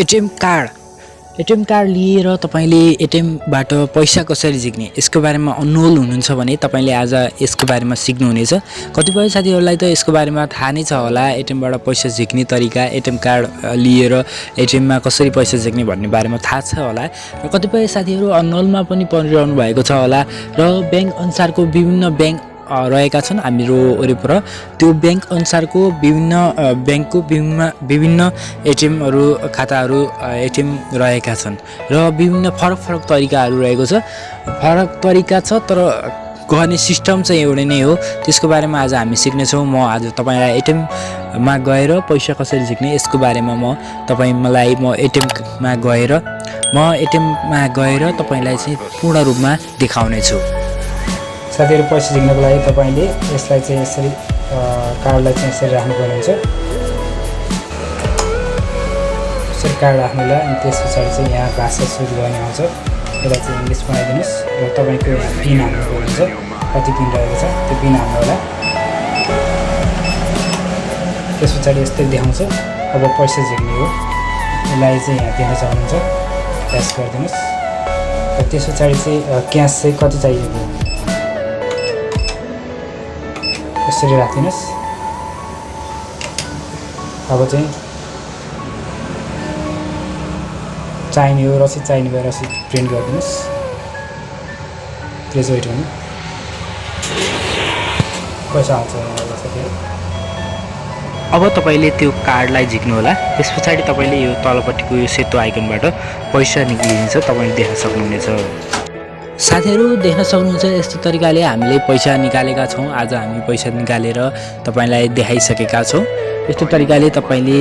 ATM card लिएर तपाईले एटीएमबाट पैसा कसरी झिक्ने यसको बारेमा अनौल हुनुहुन्छ भने तपाईले आज यसको बारेमा सिक्नु हुनेछ। कतिपय साथीहरुलाई त यसको बारेमा थाहा नै छ होला, एटीएमबाट पैसा झिक्ने तरिका, एटीएम कार्ड लिएर एटीएममा कसरी पैसा झिक्ने भन्ने बारेमा थाहा छ होला र कतिपय साथीहरु अनौलमा पनि परिरहनु भएको छ होला र बैंक अनुसारको विभिन्न बैंक रहेका छन् हाम्रो वरिपर। त्यो बैंक अनुसारको विभिन्न बैंकको विभिन्न एटीएमहरु खाताहरु एटीएम रहेका छन् र विभिन्न फरक तरिकाहरु रहेको छ। फरक तरिका छ तर गर्ने सिस्टम चाहिँ एउटै नै हो। त्यसको बारेमा आज हामी सिक्ने छौं। म आज तपाईलाई एटीएम मा गएर पैसा कसरी झिक्ने यसको बारेमा म एटीएम मा गएर तपाईलाई चाहिँ पूर्ण रूपमा देखाउने छु। साथीहरु पैसा झिक्नको लागि तपाईले यसलाई चाहिँ यसरी कार्डलाई चाहिँ यसरी राख्नुपर्ने हुन्छ। यसरी कार्ड राख्नुलाई अनि त्यसपछि चाहिँ यहाँ भाषा सुरु गर्ने हुन्छ। यसलाई चाहिँ इङ्ग्लिश बनाइदिनुस् र तपाईको पिन हाल्नुपर्ने हुन्छ। कति पिन रहेको छ त्यो पिन हाल्नु होला। त्यसपछि यस्तै देखाउँछ। अब पैसा झिक्ने हो। यसलाई चाहिँ यहाँ देख्न सक्नुहुन्छ। प्रेस गरिदिनुस्। र त्यसपछि चाहिँ क्याश चाहिँ कति चाहिएको यसरी राख्दिनुस्। अब चाहिँ चाहिने हो रसिद चाहिने भए रसिद प्रिन्ट गरिदिनुस्। प्लिज वेट गर्नु। पैसा आउँछ। अब तपाईले त्यो कार्डलाई झिक्नु होला। त्यसपछि तपाईले यो तलपट्टिको यो सेतो आइकनबाट पैसा निक्लिन्छ तपाईले देख्न सक्नुहुनेछ। साथीहरु देख्न सक्नुहुन्छ यस्तो तरिकाले हामीले पैसा निकालेका छौं। आज हामी पैसा निकालेर तपाईलाई देखाइसकेका छौं। यस्तो तरिकाले तपाईले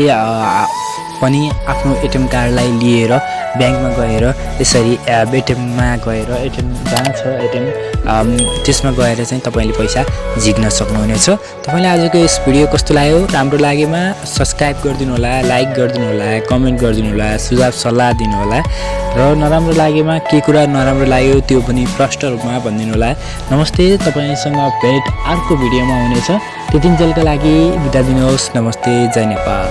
पनि आफ्नो एटीएम कार्डलाई लिएर बैंकमा गएर यसरी एटीएममा गएर एटीएम जहाँ छ एटीएम त्यसमा गएर चाहिँ तपाईले पैसा झिक्न सक्नुहुनेछ। तपाईलाई आजको यस भिडियो कस्तो लाग्यो? राम्रो लागेमा सब्स्क्राइब गरिदिनु होला, लाइक गरिदिनु होला, कमेन्ट गरिदिनु होला, सुझाव सल्लाह दिनु होला र नराम्रो लागेमा के कुरा नराम्रो लाग्यो त्यो पनि प्रष्ट रूपमा भनिदिनु होला। नमस्ते। तपाईसँग भेट अर्को भिडियोमा हुनेछ। त्यतिन्जेलका लागि बिदा दिनुहोस्। नमस्ते। जय नेपाल।